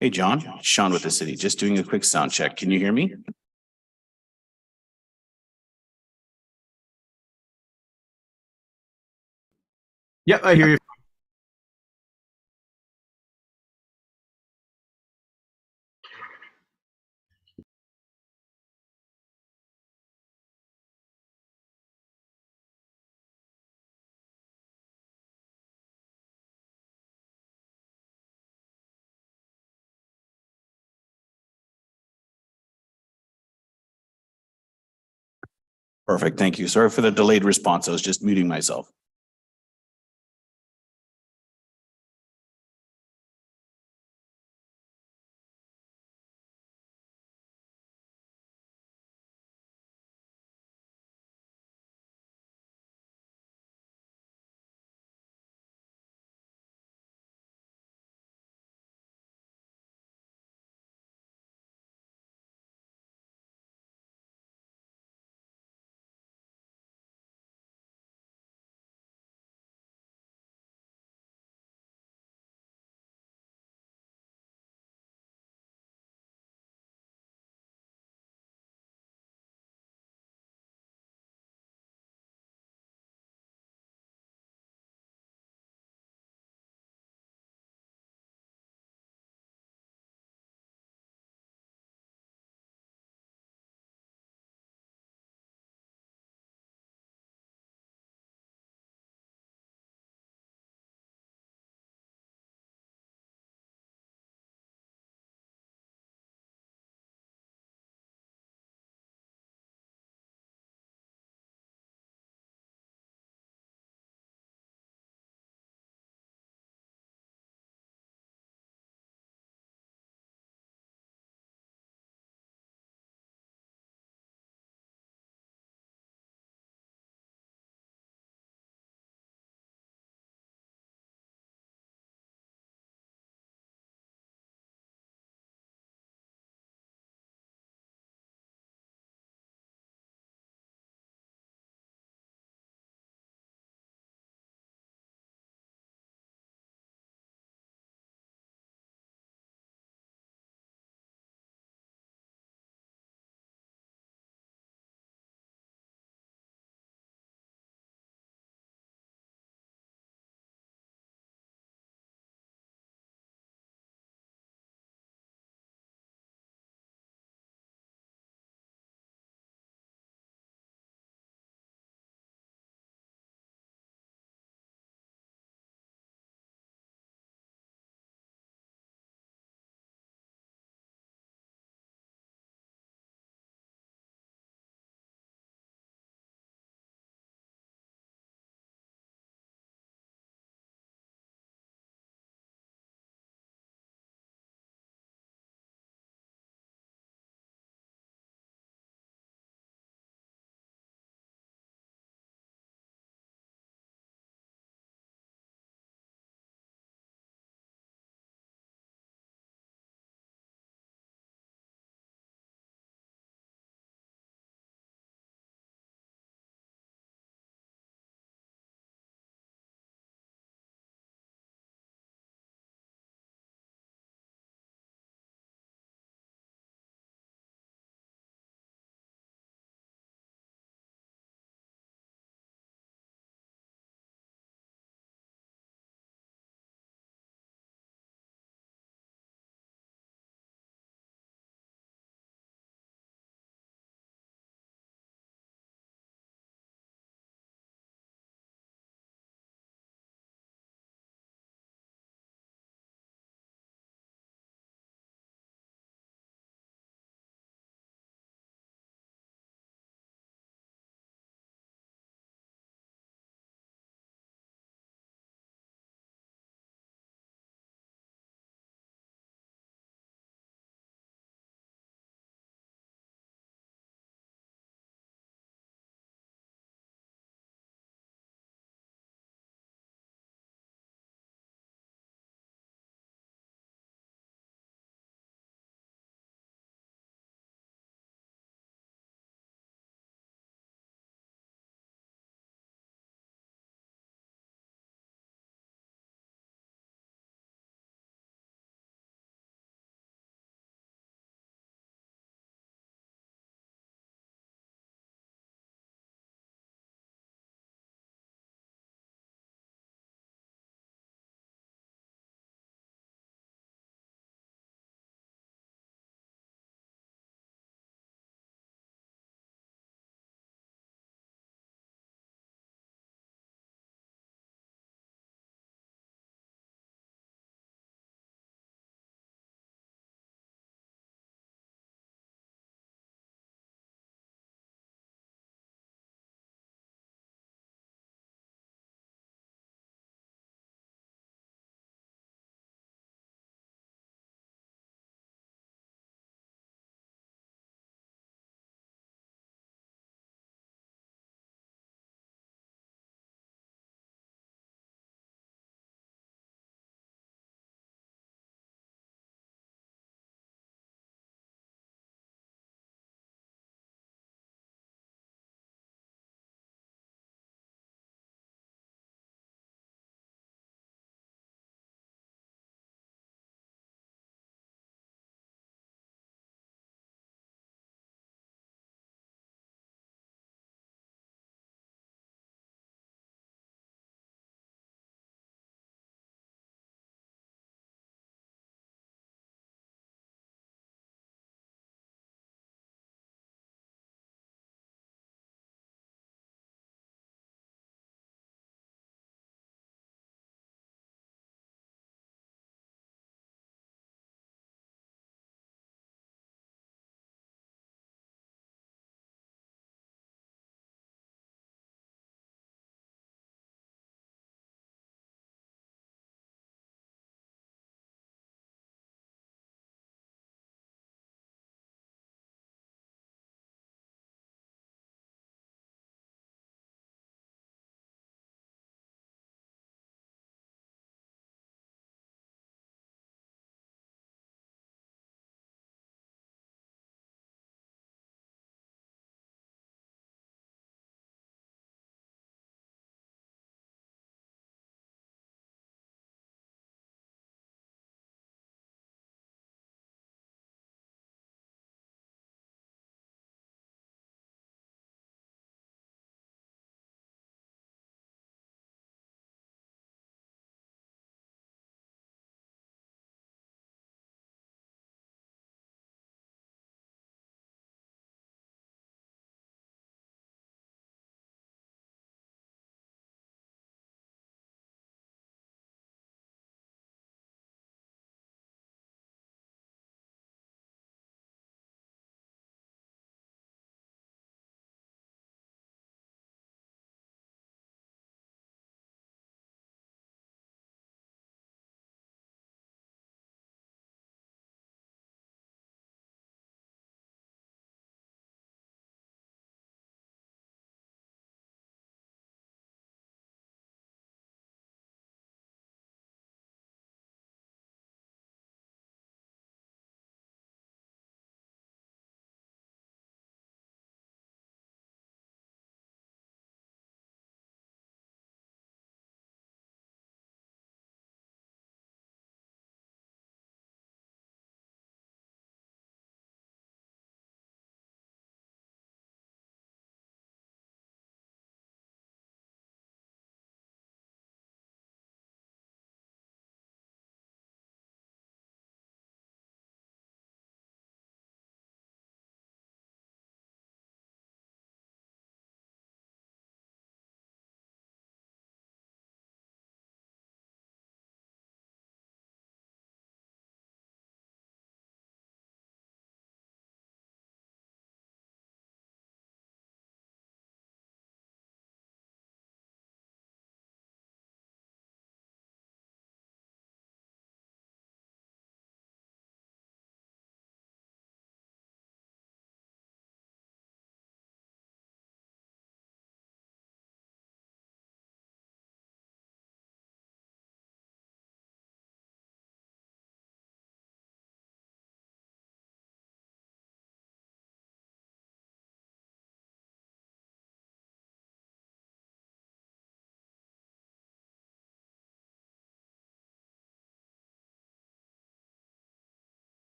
Hey, John, Sean with the city, just doing a quick sound check. Can you hear me? Yep, I hear you. Perfect, thank you. Sorry for the delayed response. I was just muting myself.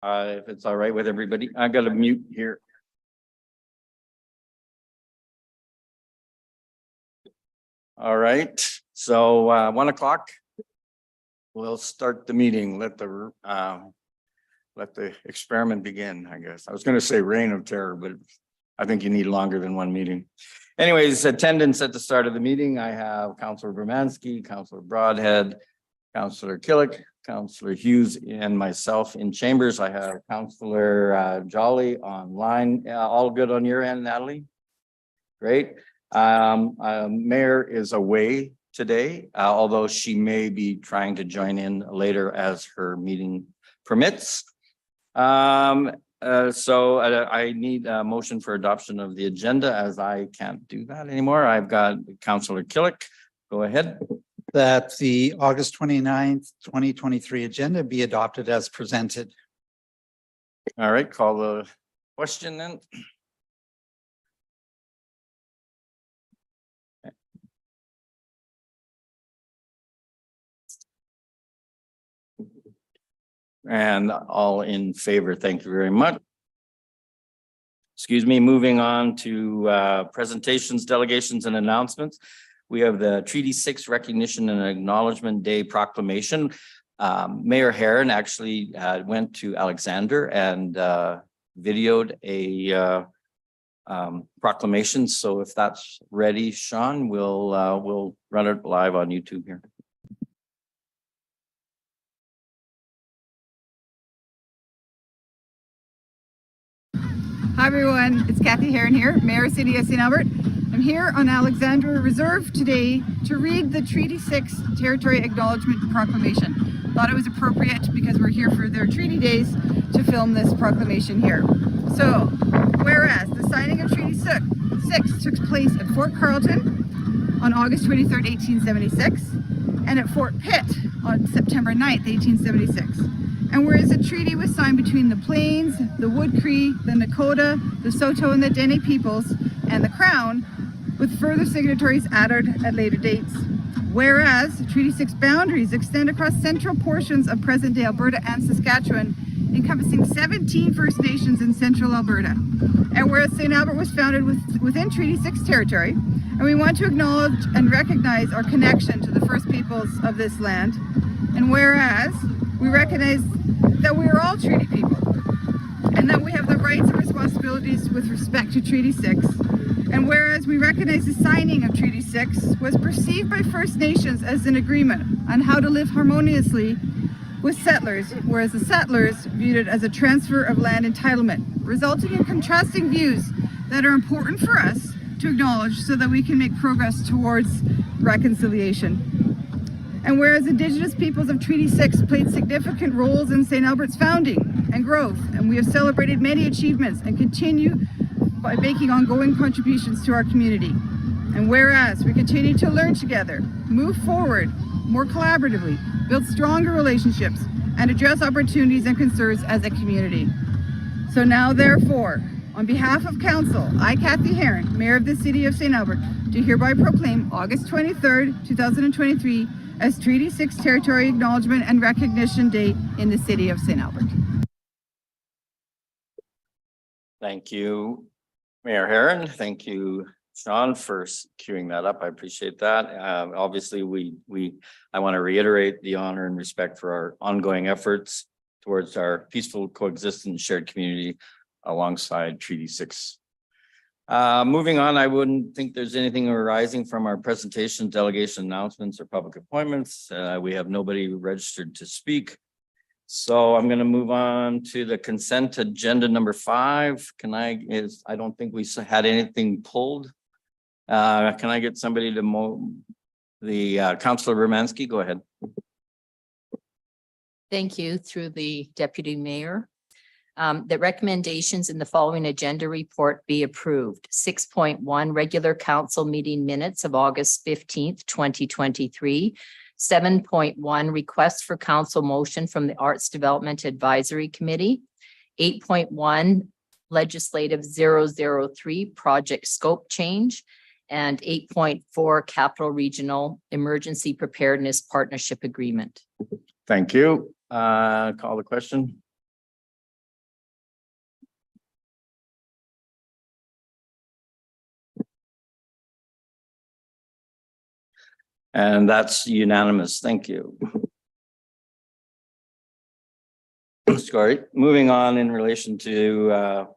If it's all right with everybody, I got to mute here. All right, so 1 o'clock. We'll start the meeting. Let the experiment begin, I guess. I was going to say reign of terror, but I think you need longer than one meeting. Anyways, attendance at the start of the meeting, I have Councillor Bermansky, Councillor Broadhead, Councillor Killick, Councillor Hughes, and myself in chambers. I have Councillor Jolly online. All good on your end, Natalie? Great. Mayor is away today, although she may be trying to join in later as her meeting permits. So I need a motion for adoption of the agenda, as I can't do that anymore. I've got Councillor Killick. Go ahead. That the August 29th, 2023 agenda be adopted as presented. All right, call the question then. And all in favor, thank you very much. Excuse me, moving on to presentations, delegations, and announcements. We have the Treaty 6 Recognition and Acknowledgement Day proclamation. Mayor Herron actually went to Alexander and videoed a proclamation. So if that's ready, Sean, we'll run it live on YouTube here. Hi everyone, it's Kathy Herron here, Mayor City of St. Albert. I'm here on Alexandra Reserve today to read the Treaty 6 Territory Acknowledgement Proclamation. Thought it was appropriate because we're here for their treaty days to film this proclamation here. So, whereas the signing of Treaty 6 took place at Fort Carleton on August 23rd, 1876, and at Fort Pitt on September 9th, 1876. And whereas a treaty was signed between the Plains, the Wood Cree, the Nakota, the Saulteaux, and the Dene peoples, and the Crown, with further signatories added at later dates. Whereas Treaty 6 boundaries extend across central portions of present-day Alberta and Saskatchewan, encompassing 17 First Nations in central Alberta. And whereas St. Albert was founded within Treaty 6 territory, and we want to acknowledge and recognize our connection to the First Peoples of this land. And whereas we recognize that we are all treaty people and that we have the rights and responsibilities with respect to Treaty 6. And whereas we recognize the signing of Treaty 6 was perceived by First Nations as an agreement on how to live harmoniously with settlers, whereas the settlers viewed it as a transfer of land entitlement, resulting in contrasting views that are important for us to acknowledge so that we can make progress towards reconciliation. And whereas Indigenous peoples of Treaty 6 played significant roles in St. Albert's founding and growth, and we have celebrated many achievements and continue by making ongoing contributions to our community. And whereas we continue to learn together, move forward more collaboratively, build stronger relationships, and address opportunities and concerns as a community. So now therefore, on behalf of Council, I, Kathy Herron, Mayor of the City of St. Albert, do hereby proclaim August 23rd, 2023 as Treaty 6 Territory Acknowledgement and Recognition Day in the City of St. Albert. Thank you, Mayor Herron. Thank you, Sean, for queuing that up. I appreciate that. Obviously, I want to reiterate the honor and respect for our ongoing efforts towards our peaceful coexistence shared community alongside Treaty 6. Moving on, I wouldn't think there's anything arising from our presentation, delegation announcements, or public appointments. We have nobody registered to speak. So I'm going to move on to the consent agenda number 5. I don't think we had anything pulled. Can I get somebody to Councillor Bermansky? Go ahead. Thank you, through the Deputy Mayor. That recommendations in the following agenda report be approved. 6.1 regular council meeting minutes of August 15th, 2023. 7.1 request for council motion from the Arts Development Advisory Committee. 8.1 legislative 003 project scope change. And 8.4 Capital Regional Emergency Preparedness Partnership Agreement. Thank you. Call the question. And that's unanimous. Thank you. Sorry, moving on in relation to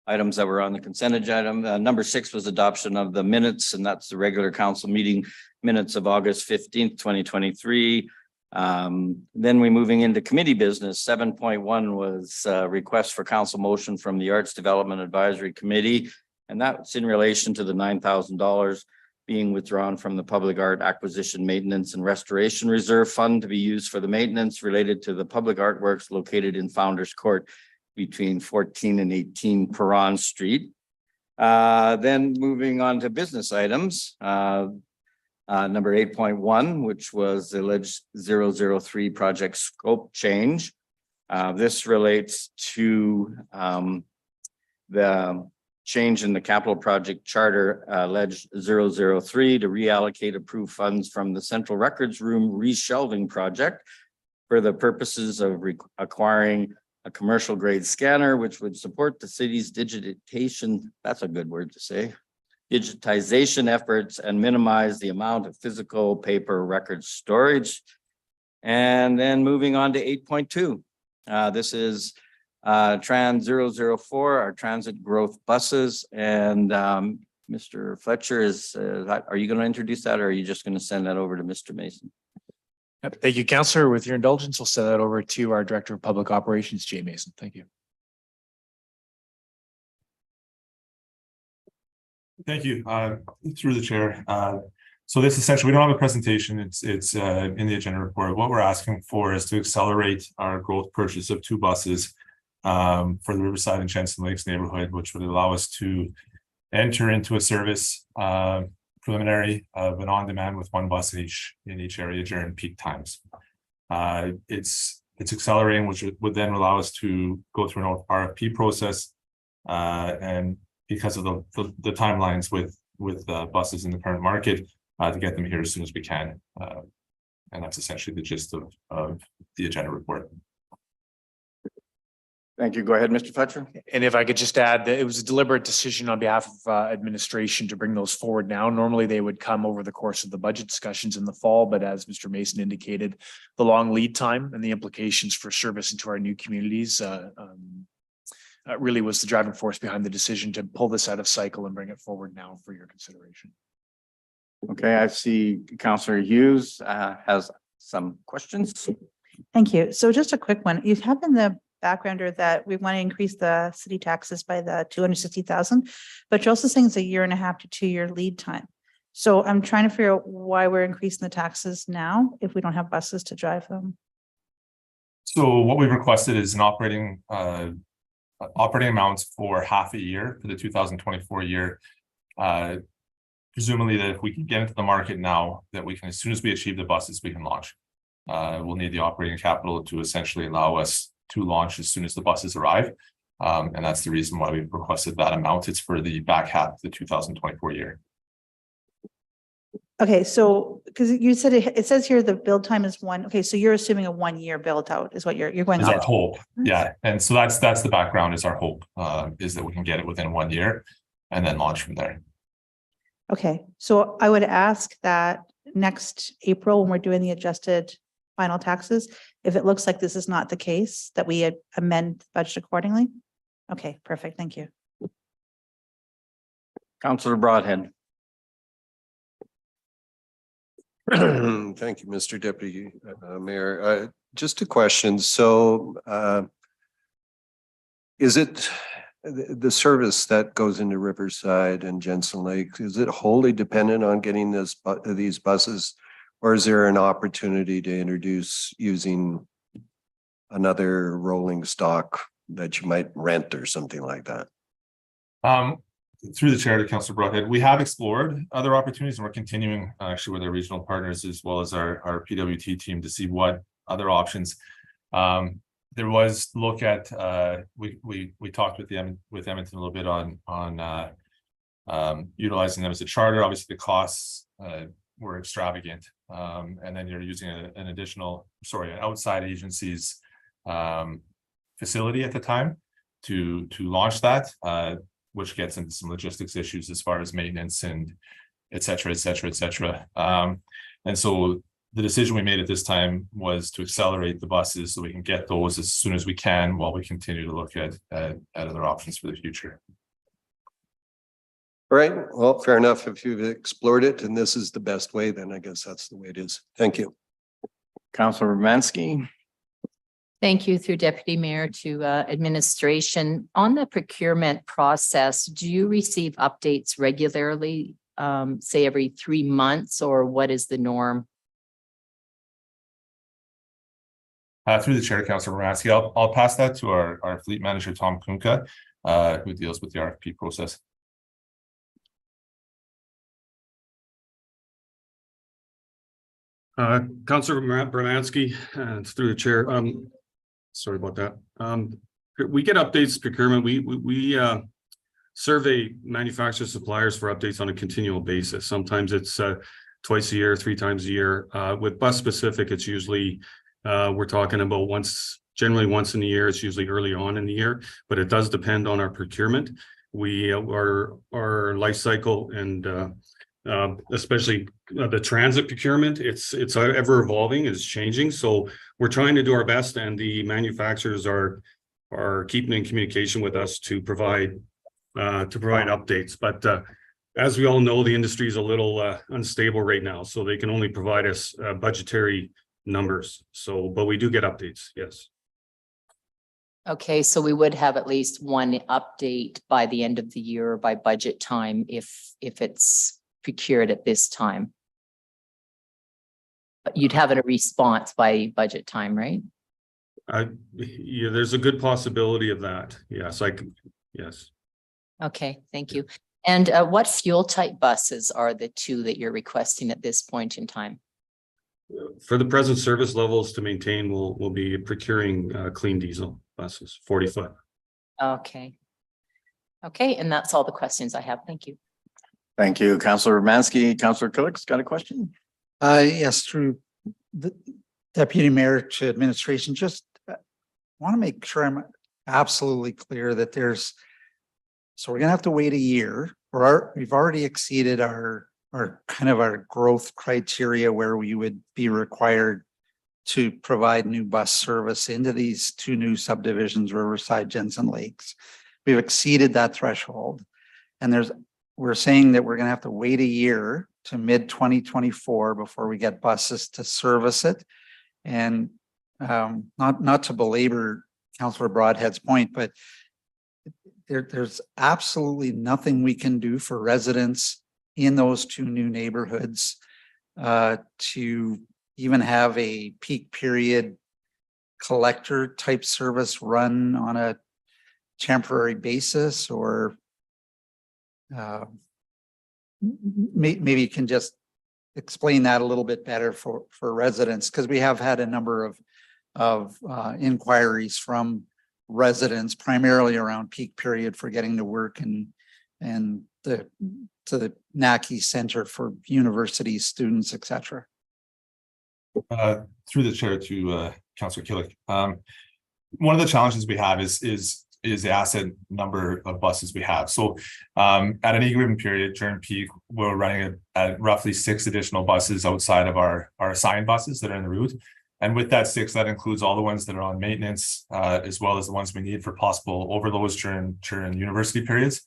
items that were on the consent agenda. Number 6 was adoption of the minutes, and that's the regular council meeting minutes of August 15th, 2023. Then we moving into committee business. 7.1 was request for council motion from the Arts Development Advisory Committee. And that's in relation to the $9,000 being withdrawn from the Public Art Acquisition, Maintenance and Restoration Reserve Fund to be used for the maintenance related to the public artworks located in Founders Court between 14 and 18 Perron Street. Then moving on to business items. Number 8.1, which was the alleged 003 project scope change. This relates to the change in the capital project charter alleged 003 to reallocate approved funds from the Central Records Room reshelving project for the purposes of acquiring a commercial grade scanner, which would support the city's digitization, that's a good word to say, digitization efforts and minimize the amount of physical paper record storage. And then moving on to 8.2. This is Trans 004, our transit growth buses. And Mr. Fletcher are you going to introduce that, or are you just going to send that over to Mr. Mason? Yep. Thank you, Councillor. With your indulgence, we'll send that over to our Director of Public Operations, Jay Mason. Thank you. Thank you. Through the chair. So this essentially, we don't have a presentation. It's in the agenda report. What we're asking for is to accelerate our growth purchase of 2 buses for the Riverside and Jensen Lakes neighborhood, which would allow us to enter into a service preliminary of an on-demand with 1 bus in each area during peak times. It's accelerating, which would then allow us to go through an RFP process, and because of the timelines with buses in the current market, to get them here as soon as we can. And that's essentially the gist of the agenda report. Thank you. Go ahead, Mr. Fletcher. And if I could just add that it was a deliberate decision on behalf of administration to bring those forward now. Normally they would come over the course of the budget discussions in the fall, but as Mr. Mason indicated, the long lead time and the implications for service into our new communities really was the driving force behind the decision to pull this out of cycle and bring it forward now for your consideration. Okay, I see Councillor Hughes has some questions. Thank you. So just a quick one. You have in the backgrounder that we want to increase the city taxes by the 260,000, but you're also saying it's a 1.5 to 2 year lead time. So I'm trying to figure out why we're increasing the taxes now if we don't have buses to drive them. So what we've requested is an operating amounts for half a year for the 2024 year. Presumably that if we can get into the market now, that we can, as soon as we achieve the buses, we can launch. We'll need the operating capital to essentially allow us to launch as soon as the buses arrive. And that's the reason why we've requested that amount. It's for the back half of the 2024 year. Okay, so because you said it says here the build time is 1. Okay, so you're assuming a 1 year build out is what you're going Is on. our hope. Yeah. And so that's the background is our hope, is that we can get it within 1 year and then launch from there. Okay, so I would ask that next April, when we're doing the adjusted final taxes, if it looks like this is not the case, that we amend the budget accordingly. Okay, perfect. Thank you. Councillor Broadhead. Thank you, Mr. Deputy Mayor. Just a question. So is it the service that goes into Riverside and Jensen Lake, is it wholly dependent on getting these buses, or is there an opportunity to introduce using another rolling stock that you might rent or something like that? Through the chair to Councillor Broadhead, we have explored other opportunities, and we're continuing actually with our regional partners as well as our PWT team to see what other options. There was look at we talked with Edmonton a little bit on utilizing them as a charter. Obviously, the costs were extravagant, and then you're using an outside agency's facility at the time to launch that, which gets into some logistics issues as far as maintenance and et cetera, et cetera, et cetera. And so the decision we made at this time was to accelerate the buses so we can get those as soon as we can while we continue to look at other options for the future. All right, well, fair enough. If you've explored it and this is the best way, then I guess that's the way it is. Thank you. Councillor Romansky. Thank you through Deputy Mayor to administration. On the procurement process, do you receive updates regularly, say every 3 months, or what is the norm? Through the chair, Councillor Romansky, I'll pass that to our fleet manager, Tom Kunka, who deals with the RFP process. Councillor Bramansky, and through the chair, sorry about that. We get updates procurement. We survey manufacturer suppliers for updates on a continual basis. Sometimes it's twice a year, 3 times a year. With bus specific, it's usually we're talking about generally once in the year. It's usually early on in the year, but it does depend on our procurement. Our life cycle and especially the transit procurement, it's ever evolving, it's changing. So we're trying to do our best, and the manufacturers are keeping in communication with us to provide updates. But as we all know, the industry is a little unstable right now, so they can only provide us budgetary numbers. So, but we do get updates, yes. Okay, so we would have at least one update by the end of the year, by budget time, if it's procured at this time. But you'd have a response by budget time, right? Yeah, there's a good possibility of that. Yes, yes. Okay, thank you. And what fuel type buses are the 2 that you're requesting at this point in time? For the present service levels to maintain, we'll be procuring clean diesel buses, 40 foot. Okay. Okay, and that's all the questions I have. Thank you. Thank you, Councillor Romansky. Councillor Killick's got a question? Yes, through the Deputy Mayor to administration, just want to make sure I'm absolutely clear that so we're gonna have to wait a year, or we've already exceeded our growth criteria where we would be required to provide new bus service into these 2 new subdivisions, Riverside, Jensen Lakes. We've exceeded that threshold, and we're saying that we're going to have to wait a year to mid-2024 before we get buses to service it. And not to belabor Councillor Broadhead's point, but there's absolutely nothing we can do for residents in those 2 new neighborhoods to even have a peak period collector type service run on a temporary basis, or maybe you can just explain that a little bit better for residents, because we have had a number of inquiries from residents, primarily around peak period for getting to work and to the NACI Center for University students, etc. Through the chair to Councillor Killick. One of the challenges we have is the asset number of buses we have. So at any given period during peak, we're running at roughly 6 additional buses outside of our assigned buses that are in the route. And with that 6, that includes all the ones that are on maintenance, as well as the ones we need for possible overloads during university periods.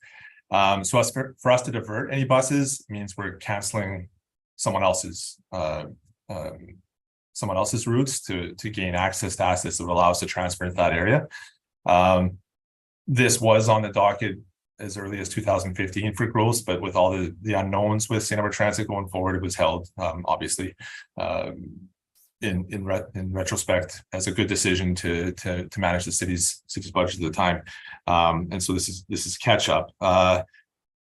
So for us to divert any buses means we're canceling someone else's routes to gain access to assets that would allow us to transfer into that area. This was on the docket as early as 2015 for growth, but with all the unknowns with St. Albert Transit going forward, it was held obviously in retrospect as a good decision to manage the city's budget at the time. And so this is catch up.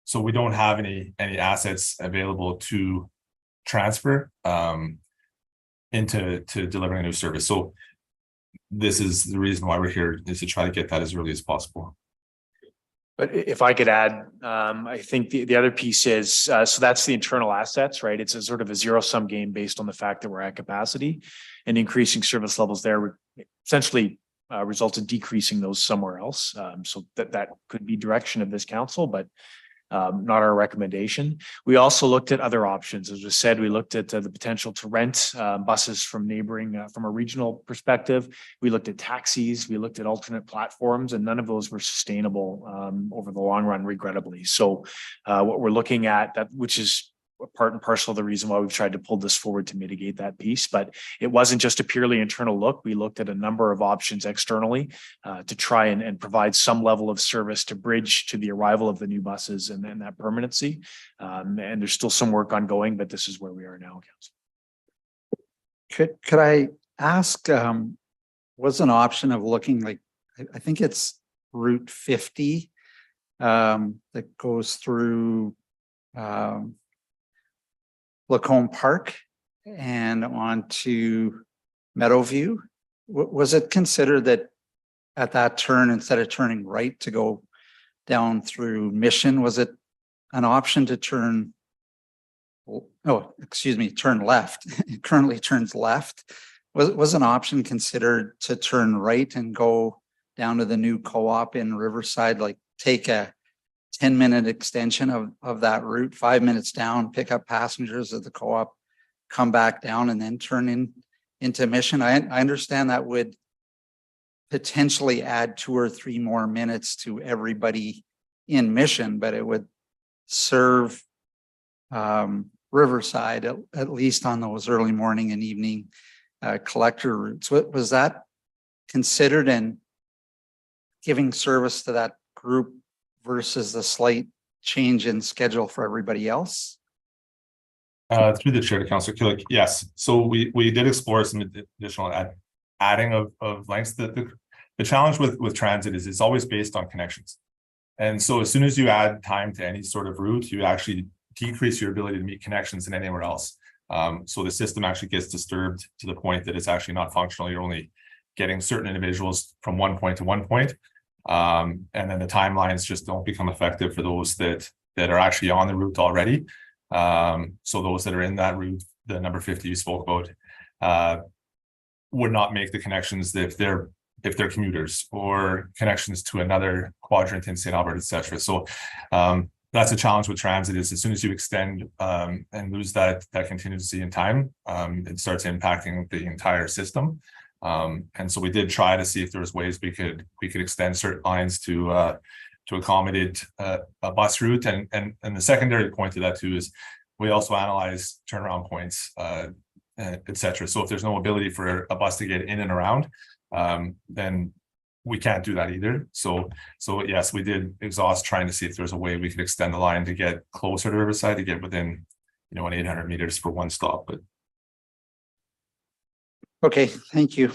So we don't have any assets available to transfer into delivering a new service. So this is the reason why we're here, is to try to get that as early as possible. But if I could add, I think the other piece is, so that's the internal assets, right? It's a sort of a zero-sum game based on the fact that we're at capacity, and increasing service levels there would essentially result in decreasing those somewhere else. So that could be direction of this council, but not our recommendation. We also looked at other options. As was said, we looked at the potential to rent buses from neighboring, from a regional perspective. We looked at taxis, we looked at alternate platforms, and none of those were sustainable over the long run, regrettably. So what we're looking at, that which is part and parcel of the reason why we've tried to pull this forward to mitigate that piece. But it wasn't just a purely internal look. We looked at a number of options externally to try and provide some level of service to bridge to the arrival of the new buses and then that permanency. And there's still some work ongoing, but this is where we are now, Council. Could I ask, was an option of looking like, I think it's Route 50 that goes through Lacombe Park and on to Meadowview. Was it considered that at that turn, instead of turning right to go down through Mission, was it an option to turn, turn left? It currently turns left. Was an option considered to turn right and go down to the new co-op in Riverside, like take a 10-minute extension of that route, 5 minutes down, pick up passengers at the co-op, come back down and then turn into Mission? I understand that would potentially add 2 or 3 more minutes to everybody in Mission, but it would serve Riverside at least on those early morning and evening collector routes. Was that considered in giving service to that group versus the slight change in schedule for everybody else? Through the chair to Councillor Killick, yes. So we did explore some additional adding of lengths. The challenge with transit is it's always based on connections. And so as soon as you add time to any sort of route, you actually decrease your ability to meet connections in anywhere else. So the system actually gets disturbed to the point that it's actually not functional. You're only getting certain individuals from one point to one point. And then the timelines just don't become effective for those that are actually on the route already. So those that are in that route, the number 50 you spoke about, would not make the connections if they're commuters or connections to another quadrant in St. Albert, etc. So that's a challenge with transit, is as soon as you extend and lose that contingency in time, it starts impacting the entire system. And so we did try to see if there was ways we could extend certain lines to accommodate a bus route. And the secondary point to that too is we also analyze turnaround points, etc. So if there's no ability for a bus to get in and around, then we can't do that either. So yes, we did exhaust trying to see if there's a way we could extend the line to get closer to Riverside, to get within, an 800 meters for one stop. But okay, thank you.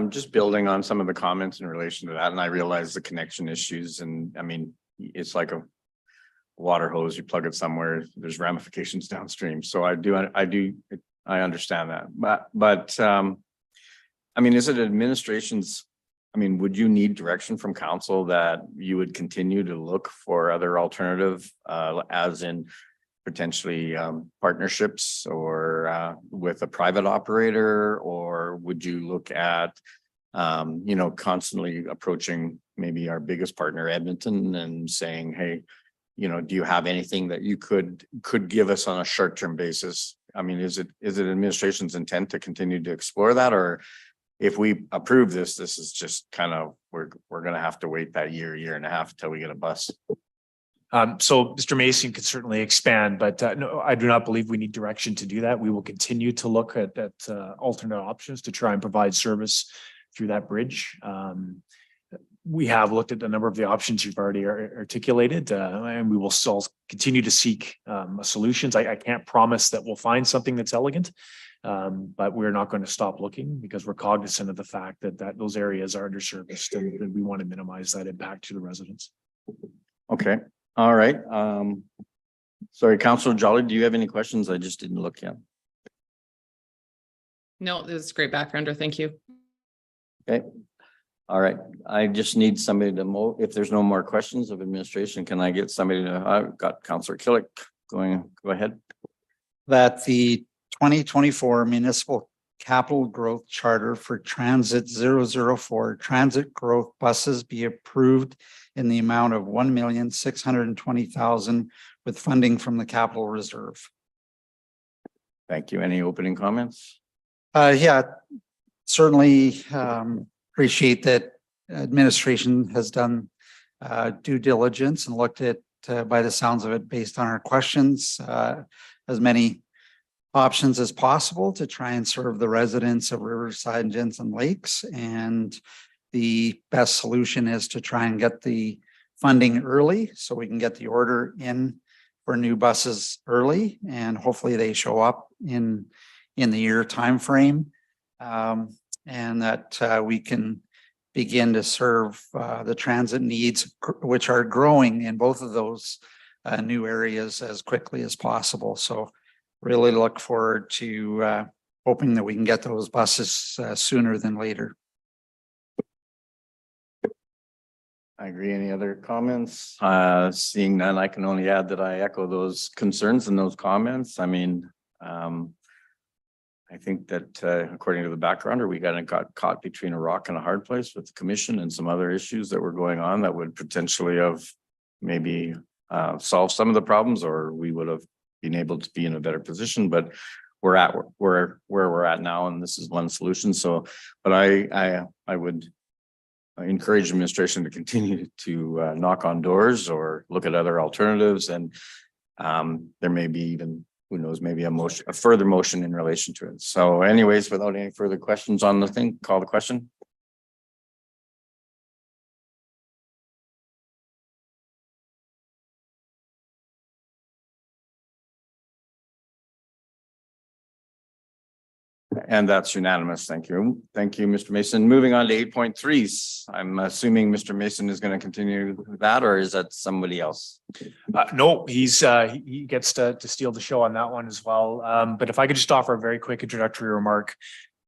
Just building on some of the comments in relation to that, and I realize the connection issues, and I mean, it's like a water hose, you plug it somewhere, there's ramifications downstream. So I understand that. But I mean, is it administration's, would you need direction from council that you would continue to look for other alternative, as in potentially partnerships or with a private operator, or would you look at constantly approaching maybe our biggest partner, Edmonton, and saying, hey, do you have anything that you could give us on a short-term basis? I mean, is it administration's intent to continue to explore that, or if we approve this is just kind of, we're going to have to wait that year and a half until we get a bus? So Mr. Mason could certainly expand, but no, I do not believe we need direction to do that. We will continue to look at alternate options to try and provide service through that bridge. We have looked at a number of the options you've already articulated, and we will still continue to seek solutions. I can't promise that we'll find something that's elegant, but we're not going to stop looking, because we're cognizant of the fact that those areas are underserviced, and we want to minimize that impact to the residents. Okay. All right. Sorry, Councillor Jolly, do you have any questions? I just didn't look yet. No, this is great backgrounder. Thank you. Okay. All right. I just need somebody to if there's no more questions of administration, can I get somebody to, I've got Councillor Killick going, go ahead. That the 2024 municipal capital growth charter for Transit 004 transit growth buses be approved in the amount of $1,620,000 with funding from the capital reserve. Thank you. Any opening comments? Yeah, certainly appreciate that administration has done due diligence and looked at, by the sounds of it, based on our questions, as many options as possible to try and serve the residents of Riverside and Jensen Lakes. And the best solution is to try and get the funding early so we can get the order in for new buses early, and hopefully they show up in the year timeframe, and that we can begin to serve the transit needs, which are growing in both of those new areas as quickly as possible. So really look forward to hoping that we can get those buses sooner than later. I agree. Any other comments? Seeing none, I can only add that I echo those concerns and those comments. I mean, I think that according to the backgrounder, we got caught between a rock and a hard place with the commission and some other issues that were going on that would potentially have maybe solved some of the problems, or we would have been able to be in a better position. But we're at where we're at now, and this is one solution. So, but I would encourage administration to continue to knock on doors or look at other alternatives, and there may be even, who knows, maybe a further motion in relation to it. So anyways, without any further questions on the thing, call the question. And that's unanimous. Thank you. Thank you, Mr. Mason. Moving on to 8.3. I'm assuming Mr. Mason is going to continue that, or is that somebody else? No, he gets to steal the show on that one as well. But if I could just offer a very quick introductory remark,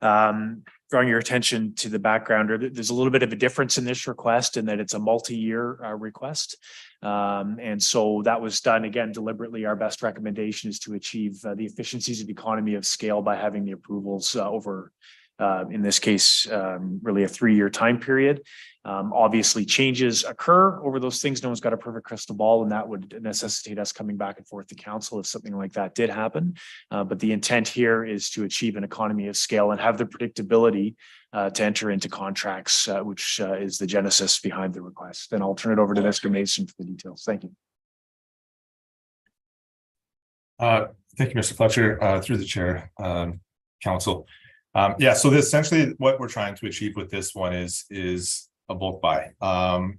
drawing your attention to the backgrounder, there's a little bit of a difference in this request in that it's a multi-year request. And so that was done again deliberately. Our best recommendation is to achieve the efficiencies of economy of scale by having the approvals over, in this case, really a 3-year time period. Obviously, changes occur over those things. No one's got a perfect crystal ball, and that would necessitate us coming back and forth to council if something like that did happen. But the intent here is to achieve an economy of scale and have the predictability to enter into contracts, which is the genesis behind the request. And I'll turn it over to Mr. Mason for the details. Thank you. Thank you, Mr. Fletcher, through the chair, council. Yeah, so essentially what we're trying to achieve with this one is a bulk buy.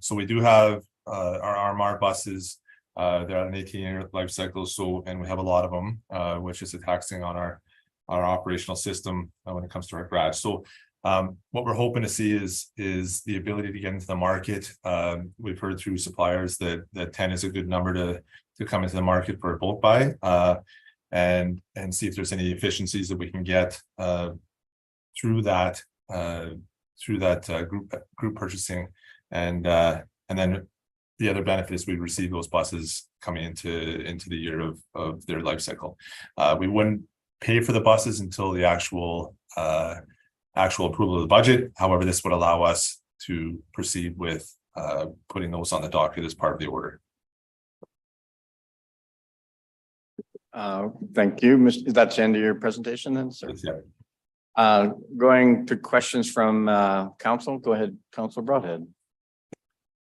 So we do have our RMR buses, they're at an 18-year life cycle. So, and we have a lot of them, which is taxing on our operational system when it comes to our garage. So what we're hoping to see is the ability to get into the market. We've heard through suppliers that 10 is a good number to come into the market for a bulk buy, and see if there's any efficiencies that we can get through that group purchasing, and then the other benefit is we receive those buses coming into the year of their life cycle. We wouldn't pay for the buses until the actual approval of the budget. However, this would allow us to proceed with putting those on the docket as part of the order. Thank you, Mr. That's the end of your presentation then, sir? Yeah. Going to questions from council. Go ahead, Councilor Broadhead.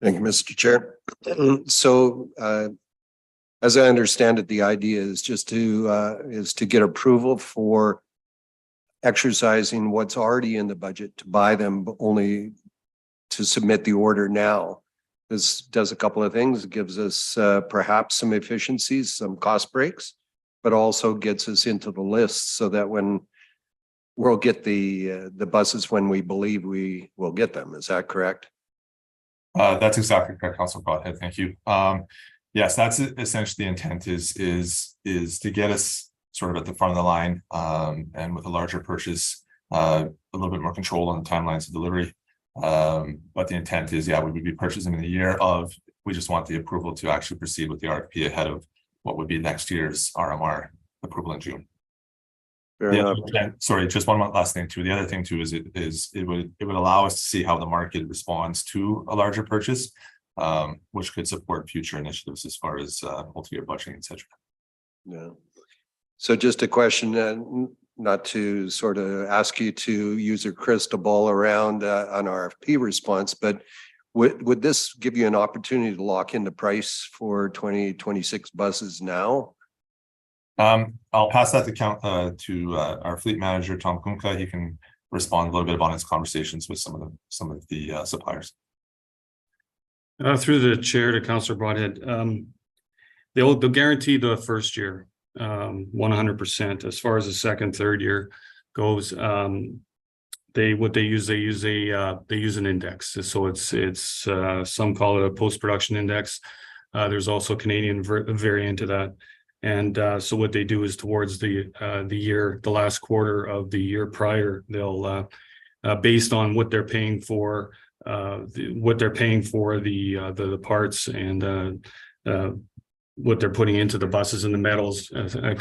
Thank you, Mr. Chair. So as I understand it, the idea is just to get approval for exercising what's already in the budget to buy them, but only to submit the order now. This does a couple of things. It gives us perhaps some efficiencies, some cost breaks, but also gets us into the list so that when we'll get the buses when we believe we will get them. Is that correct? That's exactly correct, Councilor Broadhead. Thank you. Yes, that's essentially the intent is to get us sort of at the front of the line, and with a larger purchase, a little bit more control on the timelines of delivery. But the intent is, yeah, we would be purchasing in the year of, we just want the approval to actually proceed with the RFP ahead of what would be next year's RMR approval in June. Fair Yeah, enough. sorry, just one last thing too. The other thing too is it would allow us to see how the market responds to a larger purchase, which could support future initiatives as far as multi-year budgeting, et cetera. Yeah. So just a question, not to sort of ask you to use a crystal ball around an RFP response, but would this give you an opportunity to lock in the price for 2026 buses now? I'll pass that to our fleet manager, Tom Kunka. He can respond a little bit about his conversations with some of the suppliers. Through the chair to Councillor Broadhead, they'll guarantee the first year 100%. As far as the second, third year goes, they use an index. So it's some call it a post-production index. There's also a Canadian variant of that. And so what they do is towards the last quarter of the year prior, they'll based on what they're paying for the parts and what they're putting into the buses and the metals, a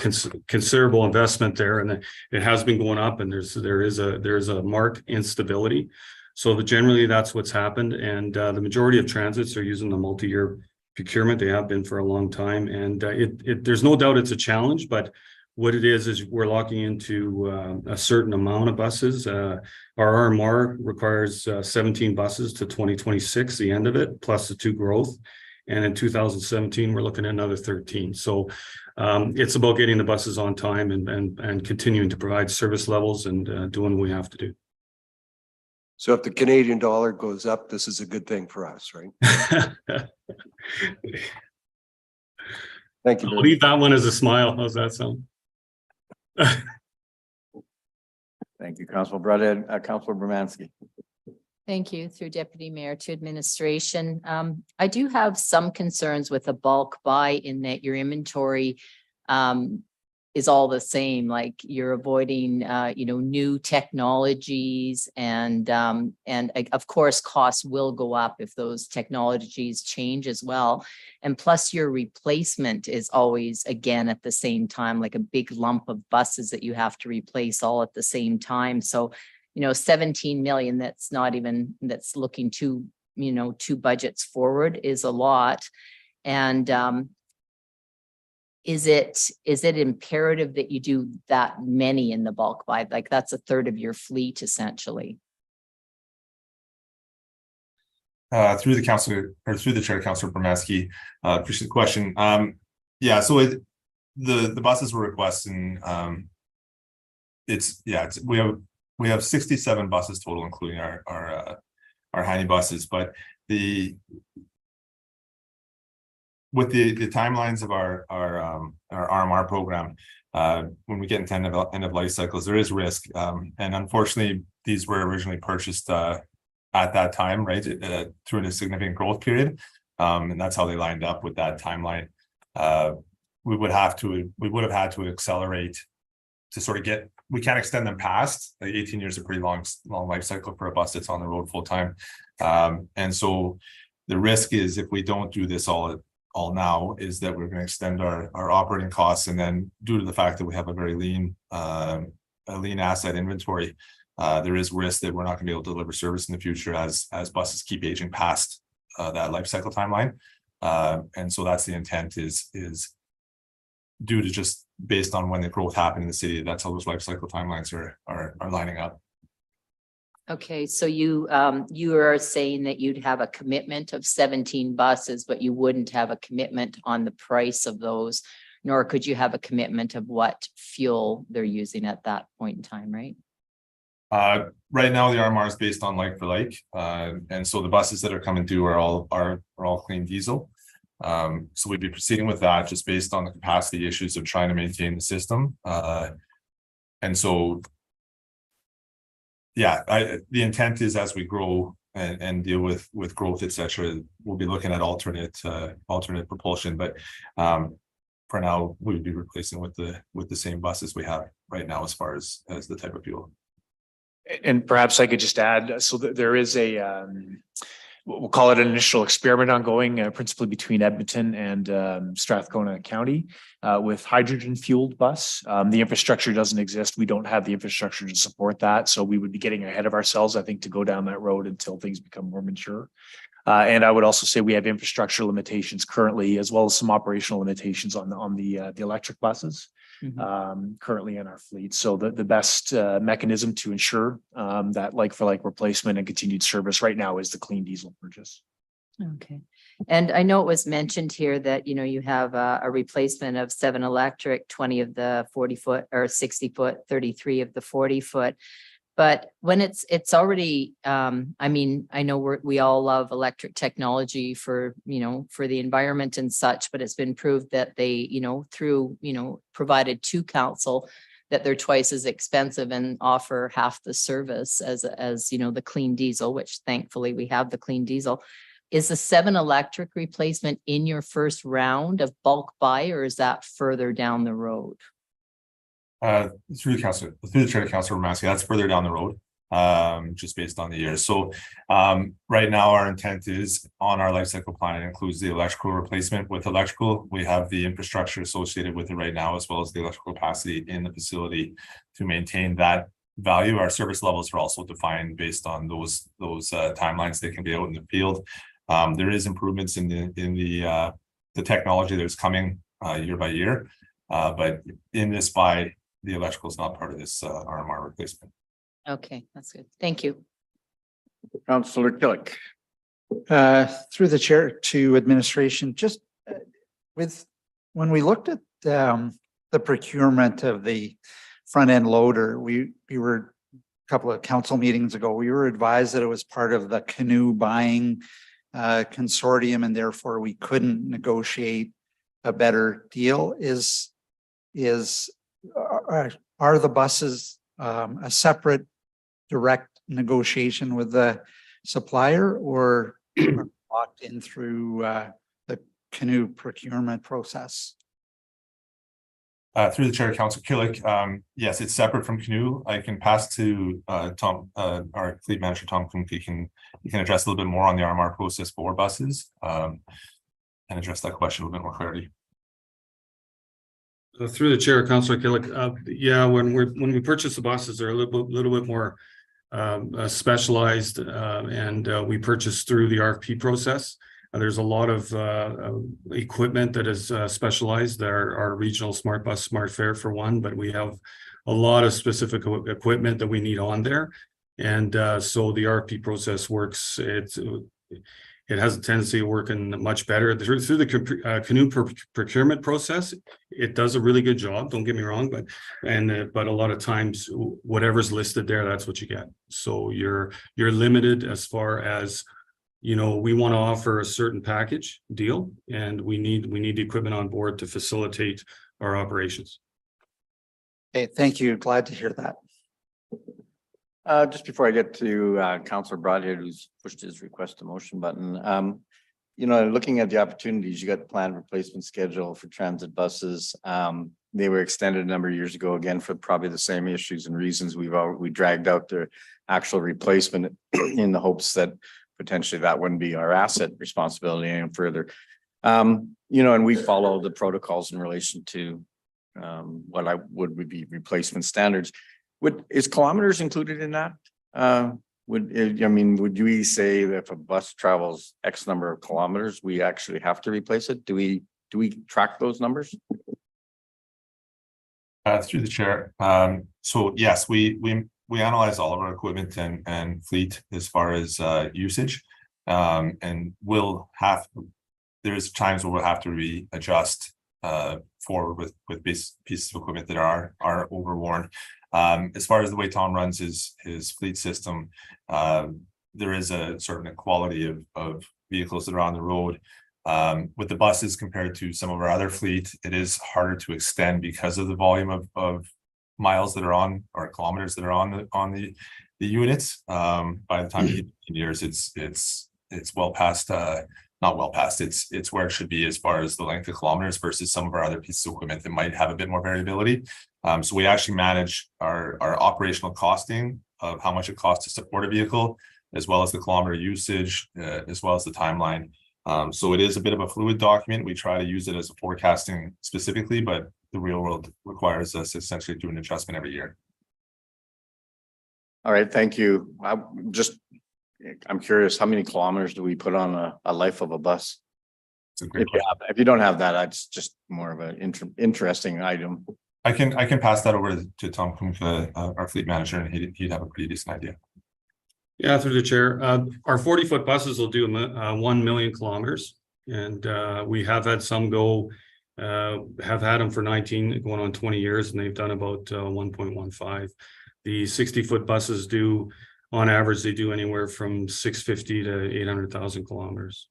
considerable investment there, and it has been going up, and there is a marked instability. So generally that's what's happened, and the majority of transits are using the multi-year procurement. They have been for a long time, and there's no doubt it's a challenge, but what it is we're locking into a certain amount of buses. Our RMR requires 17 buses to 2026, the end of it, plus the 2 growth. And in 2017, we're looking at another 13. So it's about getting the buses on time and continuing to provide service levels and doing what we have to do. So if the Canadian dollar goes up, this is a good thing for us, right? Thank you. I'll leave that one as a smile. How's that sound? Thank you, Councilor Broadhead. Councilor Bermanski. Thank you. Through Deputy Mayor to administration. I do have some concerns with a bulk buy in that your inventory is all the same, like you're avoiding, new technologies and of course, costs will go up if those technologies change as well. And plus your replacement is always, again, at the same time, like a big lump of buses that you have to replace all at the same time. So 17 million, that's looking two budgets forward is a lot. And is it imperative that you do that many in the bulk buy? Like that's a third of your fleet essentially. Through the chair, Councilor Bermanski, appreciate the question. So the buses we're requesting, we have 67 buses total, including our Heine buses, but with the timelines of our RMR program, when we get into end of life cycles, there is risk, and unfortunately, these were originally purchased at that time, right, through a significant growth period, and that's how they lined up with that timeline. We would have had to accelerate to sort of get. We can't extend them past 18 years, a pretty long life cycle for a bus that's on the road full time, and so the risk is if we don't do this all now is that we're going to extend our operating costs, and then due to the fact that we have a very lean asset inventory, there is risk that we're not going to be able to deliver service in the future as buses keep aging past that life cycle timeline, and so that's the intent is due to just based on when the growth happened in the city, that's how those life cycle timelines are lining up. Okay, so you are saying that you'd have a commitment of 17 buses, but you wouldn't have a commitment on the price of those, nor could you have a commitment of what fuel they're using at that point in time, right? Right now, the RMR is based on like for like, and so the buses that are coming due are all clean diesel. So we'd be proceeding with that just based on the capacity issues of trying to maintain the system, and so. The intent is as we grow and deal with growth, et cetera, we'll be looking at alternate propulsion. But for now, we would be replacing with the same buses we have right now as far as the type of fuel. And perhaps I could just add, so that there is a we'll call it an initial experiment ongoing, principally between Edmonton and Strathcona County with hydrogen fueled bus. The infrastructure doesn't exist. We don't have the infrastructure to support that. So we would be getting ahead of ourselves, I think, to go down that road until things become more mature. And I would also say we have infrastructure limitations currently, as well as some operational limitations on the electric buses currently in our fleet. So the best mechanism to ensure that like for like replacement and continued service right now is the clean diesel purchase. Okay. And I know it was mentioned here that, you know, you have a replacement of 7 electric, 20 of the 40-foot or 60-foot, 33 of the 40-foot. But when it's already, I mean, I know we all love electric technology for, you know, for the environment and such, but it's been proved that they, you know, through, you know, provided to council that they're twice as expensive and offer half the service as, you know, the clean diesel, which thankfully we have the clean diesel. Is the 7 electric replacement in your first round of bulk buy, or is that further down the road? Through the chair to Councilor Romanski, that's further down the road, just based on the year. So right now our intent is on our life cycle plan. It includes the electrical replacement. With electrical, we have the infrastructure associated with it right now, as well as the electrical capacity in the facility to maintain that value. Our service levels are also defined based on those timelines they can be out in the field. There is improvements in the technology that's coming year by year, but in this buy, the electrical is not part of this RMR replacement. Okay, that's good. Thank you. Councillor Killick. Through the chair to administration, just when we looked at the procurement of the front end loader, we were a couple of council meetings ago, we were advised that it was part of the canoe buying consortium, and therefore we couldn't negotiate a better deal. Are the buses a separate direct negotiation with the supplier, or are locked in through the canoe procurement process? Through the chair, Councilor Killick, yes, it's separate from canoe. I can pass to Tom, our fleet manager, Tom Kuhnke. He can address a little bit more on the RMR process for buses and address that question a little bit more clarity. Through the chair, Councillor Killick, yeah, when we purchase the buses, they're a little bit more specialized, and we purchase through the RFP process. There's a lot of equipment that is specialized. Our regional smart bus, smart fare for one, but we have a lot of specific equipment that we need on there, and so the RFP process works. It has a tendency of working much better through the canoe procurement process. It does a really good job. Don't get me wrong, but a lot of times whatever's listed there, that's what you get. So you're limited as far as, you know, we want to offer a certain package deal, and we need the equipment on board to facilitate our operations. Okay, thank you. Glad to hear that. Just before I get to Councillor Broadhead, who's pushed his request to motion button, you know, looking at the opportunities, you got the planned replacement schedule for transit buses. They were extended a number of years ago, again, for probably the same issues and reasons. We dragged out the actual replacement in the hopes that potentially that wouldn't be our asset responsibility any further. You know, and we follow the protocols in relation to what would be replacement standards. Is kilometers included in that? Would we say that if a bus travels X number of kilometers, we actually have to replace it? Do we track those numbers? Through the chair. So yes, we analyze all of our equipment and fleet as far as usage, and there's times where we'll have to readjust forward with pieces of equipment that are overworn. As far as the way Tom runs his fleet system, there is a certain quality of vehicles that are on the road. With the buses compared to some of our other fleet, it is harder to extend because of the volume of miles that are on, or kilometers that are on the units. By the time you hit 15 years, it's well past, not well past, it's where it should be as far as the length of kilometers versus some of our other pieces of equipment that might have a bit more variability. So we actually manage our operational costing of how much it costs to support a vehicle as well as the kilometer usage, as well as the timeline. So it is a bit of a fluid document. We try to use it as a forecasting specifically, but the real world requires us essentially to do an adjustment every year. All right, thank you. I'm curious, how many kilometers do we put on a life of a bus? It's a great question. If you don't have that, it's just more of an interesting item. I can pass that over to Tom Kumka, our fleet manager, and he'd have a pretty decent idea. Yeah, through the chair, our 40-foot buses will do 1 million kilometers, and we have had some go, have had them for 19 going on 20 years, and they've done about 1.15. The 60-foot buses do, on average, they do anywhere from 650 to 800,000 kilometers.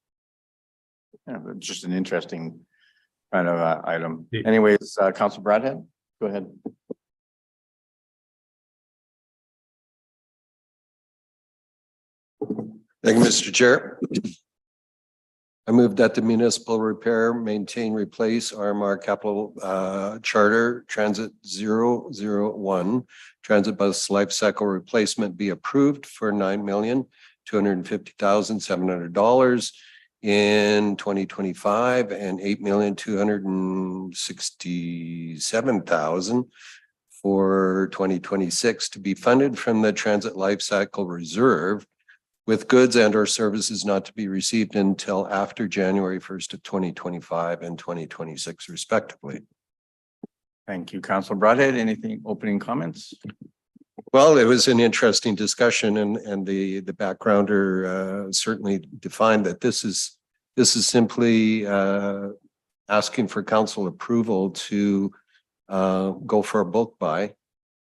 Yeah, but just an interesting kind of item. Anyways, Council Bradhead, go ahead. Thank you, Mr. Chair. I move that the municipal repair, maintain, replace RMR Capital Charter Transit 001 transit bus life cycle replacement be approved for $9,250,700 in 2025 and $8,267,000 for 2026 to be funded from the Transit Life Cycle Reserve, with goods and or services not to be received until after January 1st of 2025 and 2026 respectively. Thank you, Councilor Broadhead. Anything, opening comments? Well, it was an interesting discussion, and the backgrounder certainly defined that this is simply asking for council approval to go for a bulk buy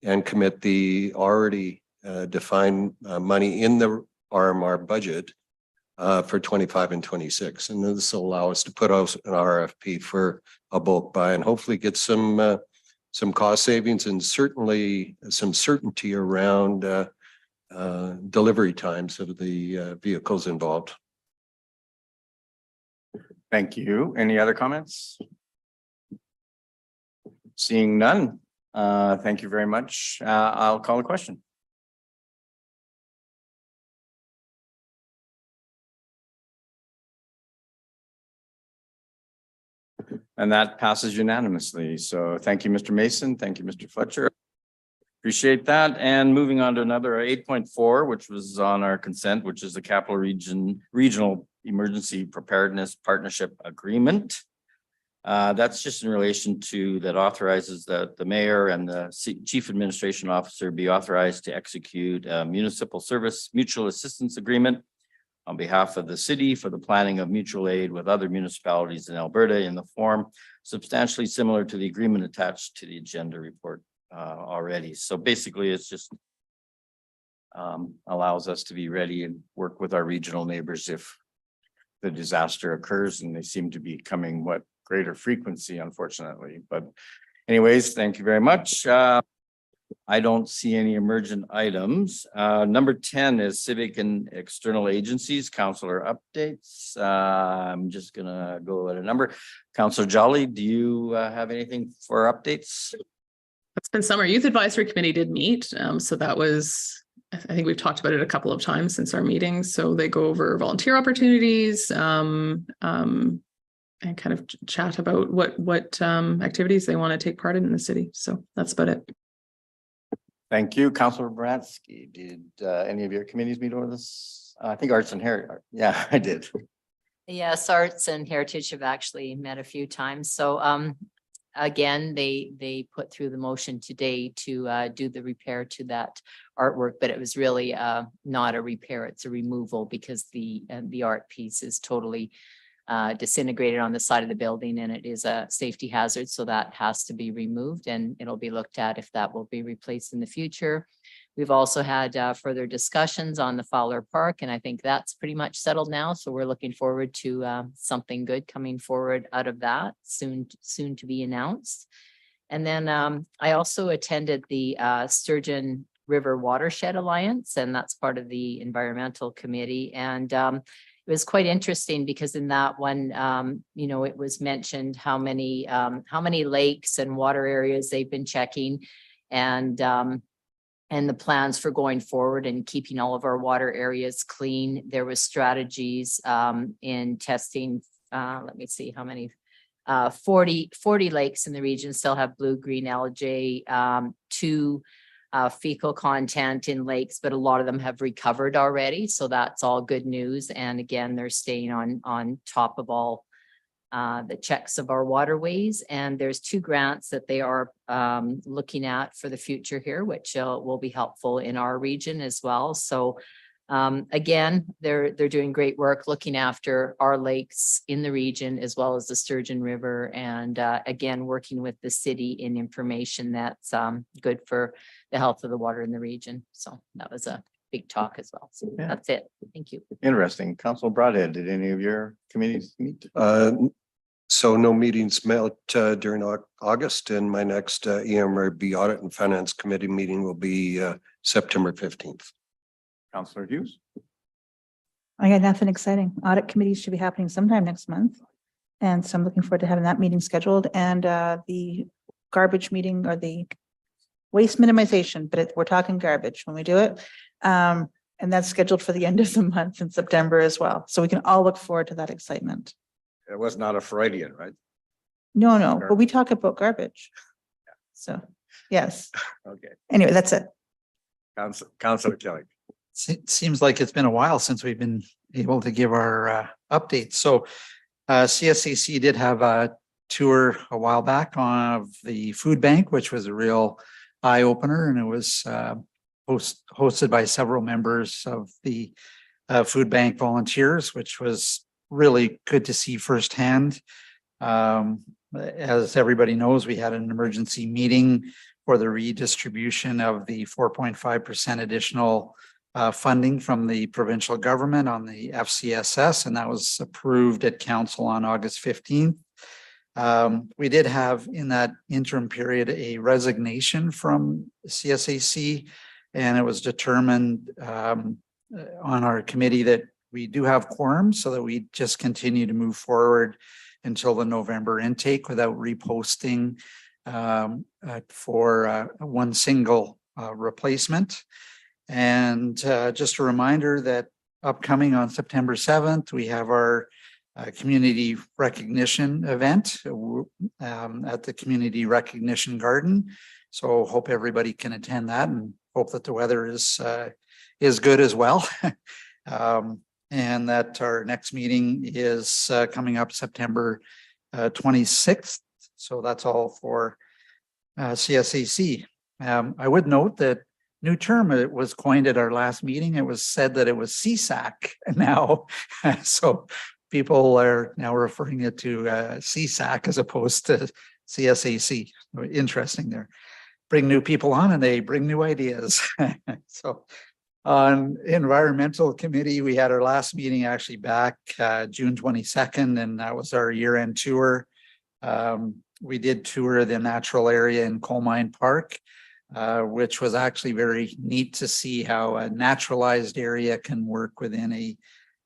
and commit the already defined money in the RMR budget for 25 and 26. And this will allow us to put out an RFP for a bulk buy and hopefully get some cost savings and certainly some certainty around delivery times of the vehicles involved. Thank you. Any other comments? Seeing none, thank you very much. I'll call the question. And that passes unanimously. So thank you, Mr. Mason. Thank you, Mr. Fletcher. Appreciate that. And moving on to another 8.4, which was on our consent, which is the Capital Regional Emergency Preparedness Partnership Agreement. That's just in relation to that authorizes that the mayor and the chief administration officer be authorized to execute a municipal service mutual assistance agreement on behalf of the city for the planning of mutual aid with other municipalities in Alberta in the form substantially similar to the agreement attached to the agenda report already. So basically, it's just allows us to be ready and work with our regional neighbors if the disaster occurs, and they seem to be coming greater frequency, unfortunately. But anyways, thank you very much. I don't see any emergent items. Number 10 is civic and external agencies, councillor updates. I'm just gonna go at a number. Councillor Jolly, do you have anything for updates? It's been summer. Youth Advisory Committee did meet. So that was, I think we've talked about it a couple of times since our meetings. So they go over volunteer opportunities, and kind of chat about what activities they want to take part in the city. So that's about it. Thank you. Councillor Bransky, did any of your committees meet over this? I think Arts and Heritage. Yeah, I did. Yes, Arts and Heritage have actually met a few times. So again, they put through the motion today to do the repair to that artwork, but it was really not a repair, it's a removal because the art piece is totally disintegrated on the side of the building, and it is a safety hazard. So that has to be removed, and it'll be looked at if that will be replaced in the future. We've also had further discussions on the Fowler Park, and I think that's pretty much settled now. So we're looking forward to something good coming forward out of that soon to be announced. And then I also attended the Sturgeon River Watershed Alliance, and that's part of the environmental committee. And it was quite interesting because in that one, it was mentioned how many lakes and water areas they've been checking. And and the plans for going forward and keeping all of our water areas clean. There was strategies in testing, let me see how many, 40 lakes in the region still have blue-green algae, 2 fecal content in lakes, but a lot of them have recovered already. So that's all good news. And again, they're staying on top of all the checks of our waterways. And there's 2 grants that they are looking at for the future here, which will be helpful in our region as well. So again, they're doing great work looking after our lakes in the region as well as the Sturgeon River. And again, working with the city in information that's good for the health of the water in the region. So that was a big talk as well. So Yeah. that's it. Thank you. Interesting. Council Broadhead, did any of your committees meet? So no meetings met during August, and my next EMRB Audit and Finance Committee meeting will be September 15th. Councillor Hughes? I got nothing exciting. Audit committees should be happening sometime next month. And so I'm looking forward to having that meeting scheduled, and the garbage meeting, or the waste minimization, but we're talking garbage when we do it. And that's scheduled for the end of the month in September as well. So we can all look forward to that excitement. It was not a Freudian, right? No, but we talk about garbage. So, yes. Okay. Anyway, that's it. Councillor Kelly. It seems like it's been a while since we've been able to give our updates. So CSAC did have a tour a while back of the food bank, which was a real eye opener, and it was hosted by several members of the food bank volunteers, which was really good to see firsthand. As everybody knows, we had an emergency meeting for the redistribution of the 4.5% additional funding from the provincial government on the FCSS, and that was approved at council on August 15th. We did have in that interim period a resignation from CSAC, and it was determined on our committee that we do have quorum, so that we just continue to move forward until the November intake without reposting for one single replacement. And just a reminder that upcoming on September 7th, we have our community recognition event at the Community Recognition Garden. So hope everybody can attend that, and hope that the weather is good as well. And that our next meeting is coming up September 26th. So that's all for CSAC. I would note that new term, it was coined at our last meeting. It was said that it was CSAC now. So people are now referring it to CSAC as opposed to CSAC. Interesting there. Bring new people on and they bring new ideas. So on environmental committee, we had our last meeting actually back June 22nd, and that was our year-end tour. We did tour the natural area in Coal Mine Park, which was actually very neat to see how a naturalized area can work within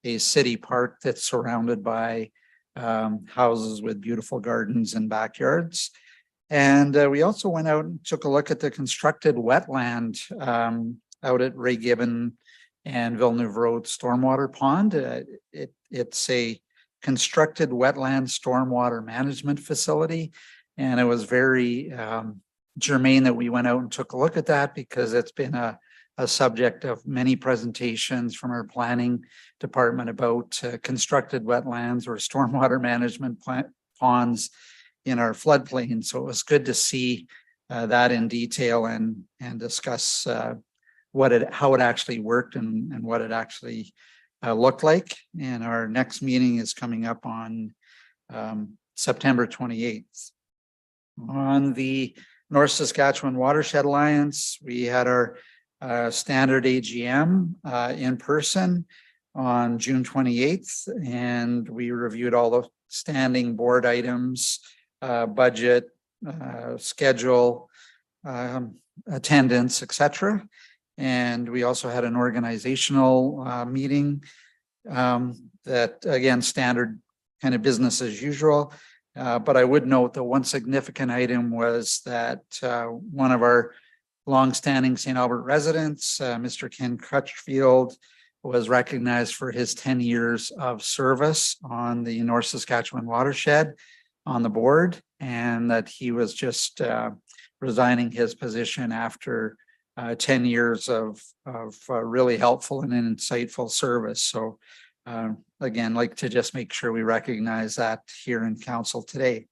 a city park that's surrounded by houses with beautiful gardens and backyards. And we also went out and took a look at the constructed wetland out at Ray Gibbon and Villeneuve Road Stormwater Pond. It's a constructed wetland stormwater management facility. And it was very germane that we went out and took a look at that, because it's been a subject of many presentations from our planning department about constructed wetlands or stormwater management ponds in our floodplain. So it was good to see that in detail and discuss how it actually worked and what it actually looked like. And our next meeting is coming up on September 28th. On the North Saskatchewan Watershed Alliance, we had our standard AGM in person on June 28th, and we reviewed all the standing board items, budget, schedule, attendance, etc. And we also had an organizational meeting that, again, standard kind of business as usual. But I would note that one significant item was that one of our longstanding St. Albert residents. Mr. Ken Crutchfield was recognized for his 10 years of service on the North Saskatchewan watershed on the board, and that he was just resigning his position after 10 years of really helpful and insightful service. So again, like to just make sure we recognize that here in council today.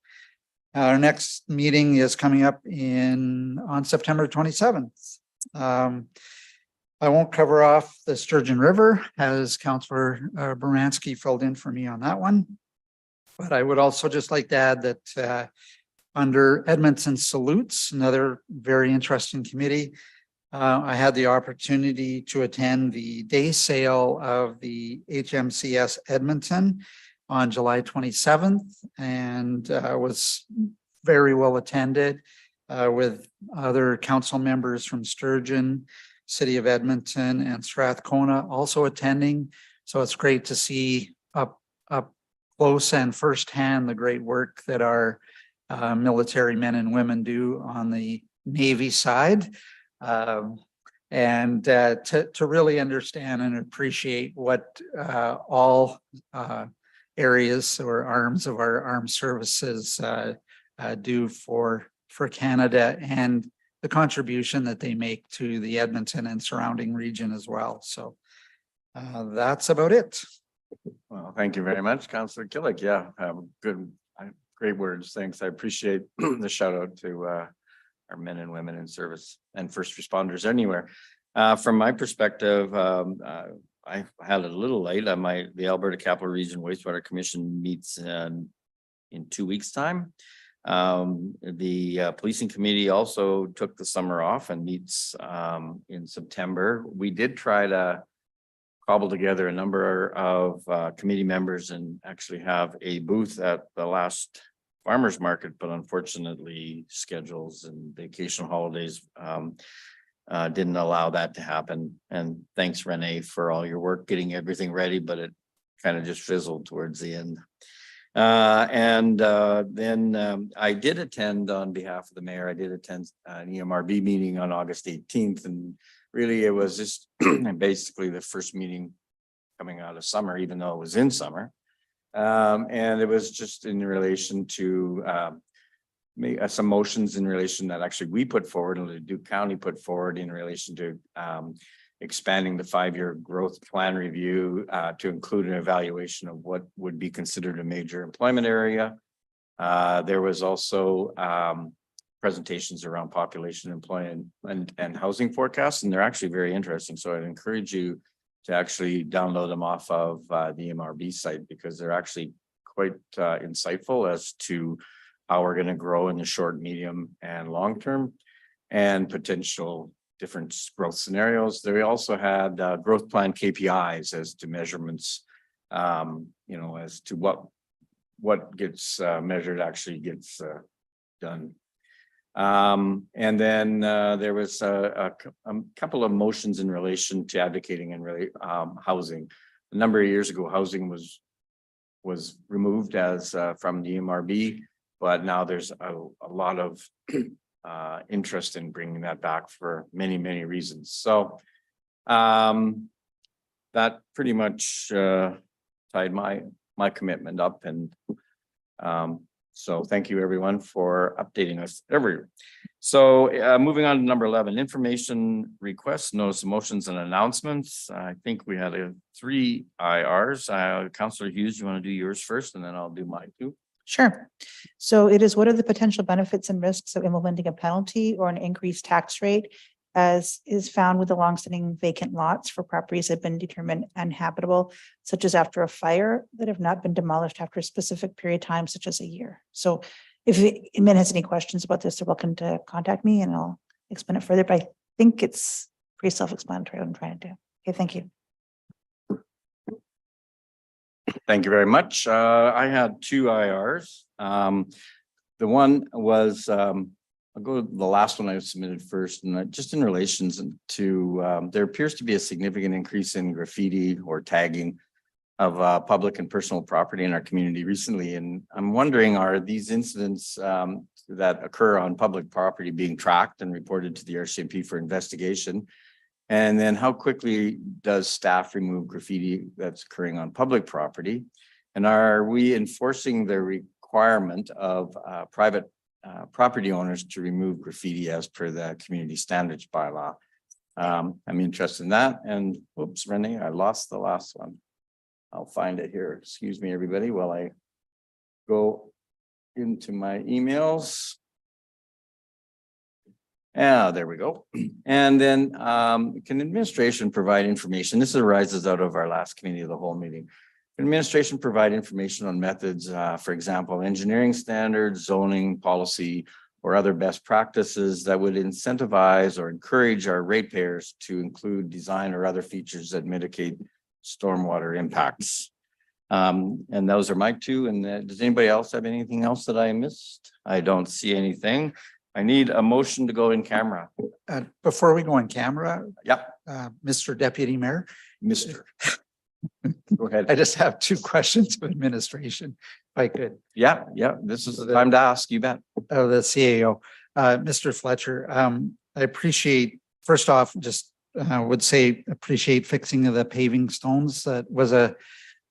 Our next meeting is coming up on September 27th. I won't cover off the Sturgeon River, as Councillor Baranski filled in for me on that one. But I would also just like to add that under Edmonton Salutes, another very interesting committee, I had the opportunity to attend the day sale of the HMCS Edmonton on July 27th, and was very well attended with other council members from Sturgeon, City of Edmonton, and Strathcona also attending. So it's great to see up close and firsthand the great work that our military men and women do on the Navy side. And to really understand and appreciate what all areas or arms of our armed services do for Canada, and the contribution that they make to the Edmonton and surrounding region as well. So that's about it. Well, thank you very much, Councillor Killick. Yeah, great words. Thanks. I appreciate the shout out to our men and women in service and first responders anywhere. From my perspective, I had a little late. The Alberta Capital Region Wastewater Commission meets in 2 weeks' time. The policing committee also took the summer off and meets in September. We did try to cobble together a number of committee members and actually have a booth at the last farmers market, but unfortunately schedules and vacation holidays didn't allow that to happen. And thanks, Renee, for all your work getting everything ready, but it kind of just fizzled towards the end. Then I did attend on behalf of the mayor. I did attend an EMRB meeting on August 18th, and really it was just basically the first meeting coming out of summer, even though it was in summer. And it was just in relation to some motions in relation that actually we put forward and the Duke County put forward in relation to expanding the 5-year growth plan review to include an evaluation of what would be considered a major employment area. There was also presentations around population, employment, and housing forecasts, and they're actually very interesting. So I'd encourage you to actually download them off of the MRB site, because they're actually quite insightful as to how we're going to grow in the short, medium, and long term, and potential different growth scenarios. They also had growth plan KPIs as to measurements, as to what gets measured actually gets done. And then there was a couple of motions in relation to advocating and really housing. A number of years ago, housing was removed as from the MRB, but now there's a lot of interest in bringing that back for many, many reasons. So that pretty much tied my commitment up, and so thank you everyone for updating us everywhere. So moving on to number 11, information requests, notice of motions and announcements. I think we had 3 IRs. Councillor Hughes, you want to do yours first, and then I'll do mine too. Sure. So it is, what are the potential benefits and risks of implementing a penalty or an increased tax rate as is found with the longstanding vacant lots for properties that have been determined uninhabitable, such as after a fire, that have not been demolished after a specific period of time, such as a year? So if anyone has any questions about this, they're welcome to contact me and I'll explain it further, but I think it's pretty self-explanatory what I'm trying to do. Okay, thank you. Thank you very much. I had 2 IRs. The one was, I'll go to the last one I submitted first, and just in relation to, there appears to be a significant increase in graffiti or tagging public and personal property in our community recently. And I'm wondering, are these incidents that occur on public property being tracked and reported to the RCMP for investigation? And then how quickly does staff remove graffiti that's occurring on public property? And are we enforcing the requirement of private property owners to remove graffiti as per the community standards bylaw? I'm interested in that. And whoops, Renee, I lost the last one. I'll find it here. Excuse me, everybody, while I go into my emails. Yeah, there we go. And then can administration provide information? This arises out of our last committee of the whole meeting. Can administration provide information on methods, for example, engineering standards, zoning policy, or other best practices that would incentivize or encourage our ratepayers to include design or other features that mitigate stormwater impacts? And those are my two. And does anybody else have anything else that I missed? I don't see anything. I need a motion to go in camera. Before we go in camera, Yep, Mr. Deputy Mayor, Mr. Go ahead. I just have two questions of administration, if I could. Yeah, this is the time to ask, you bet. Oh, the CAO, Mr. Fletcher, I appreciate, first off, just would say appreciate fixing of the paving stones. That was a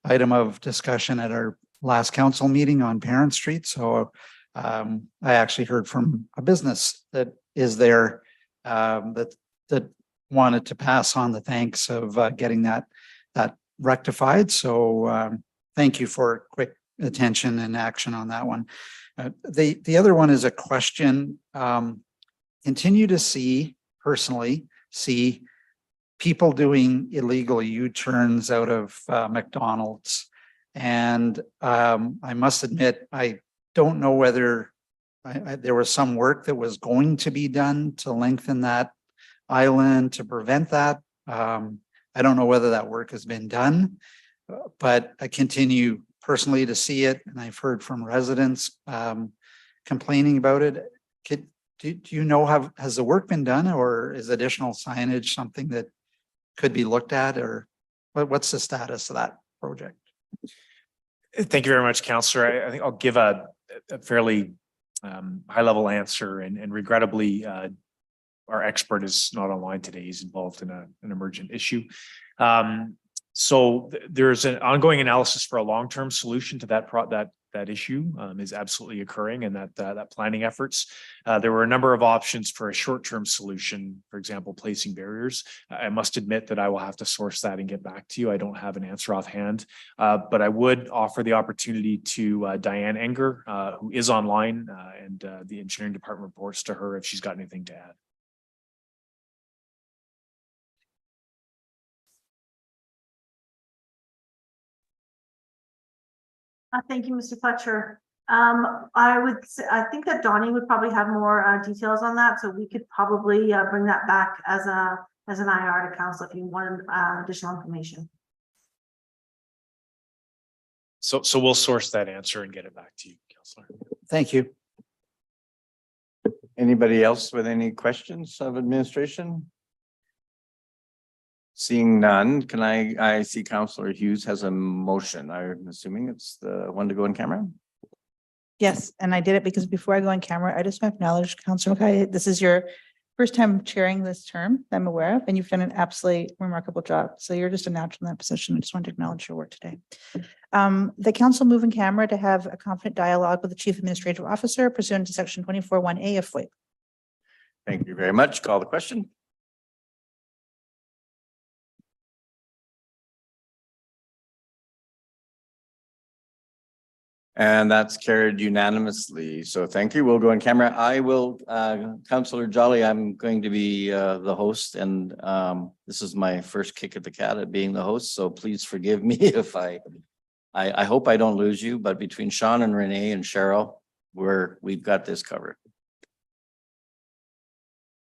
item of discussion at our last council meeting on Parent Street. So I actually heard from a business that is there that wanted to pass on the thanks of getting that rectified. So thank you for quick attention and action on that one. The other one is a question. Continue to personally see people doing illegal U-turns out of McDonald's. And I must admit, I don't know whether there was some work that was going to be done to lengthen that island to prevent that. I don't know whether that work has been done, but I continue personally to see it. And I've heard from residents complaining about it. Do you know, has the work been done, or is additional signage something that could be looked at, or what's the status of that project? Thank you very much, Councillor. I think I'll give a fairly high level answer, and regrettably, our expert is not online today. He's involved in an emergent issue. So there's an ongoing analysis for a long-term solution to that issue is absolutely occurring, and that planning efforts. There were a number of options for a short-term solution, for example, placing barriers. I must admit that I will have to source that and get back to you. I don't have an answer offhand, but I would offer the opportunity to Diane Enger, who is online, and the engineering department reports to her if she's got anything to add. Thank you, Mr. Fletcher. I think that Donnie would probably have more details on that, so we could probably bring that back as an IR to council if you wanted additional information. So we'll source that answer and get it back to you, Councillor. Thank you. Anybody else with any questions of administration? Seeing none, can I see Councillor Hughes has a motion. I'm assuming it's the one to go in camera. Yes, and I did it because before I go on camera, I just want to acknowledge Councillor Mackay. This is your first time chairing this term that I'm aware of, and you've done an absolutely remarkable job. So you're just a natural in that position. I just want to acknowledge your work today. The council move in camera to have a confident dialogue with the Chief Administrative Officer pursuant to section 24(1)(a) of FOIP. Thank you very much. Call the question. And that's carried unanimously. So thank you. We'll go in camera. I will, Councillor Jolly, I'm going to be the host, and this is my first kick at the cat at being the host. So please forgive me if I hope I don't lose you, but between Sean and Renee and Cheryl, we've got this covered.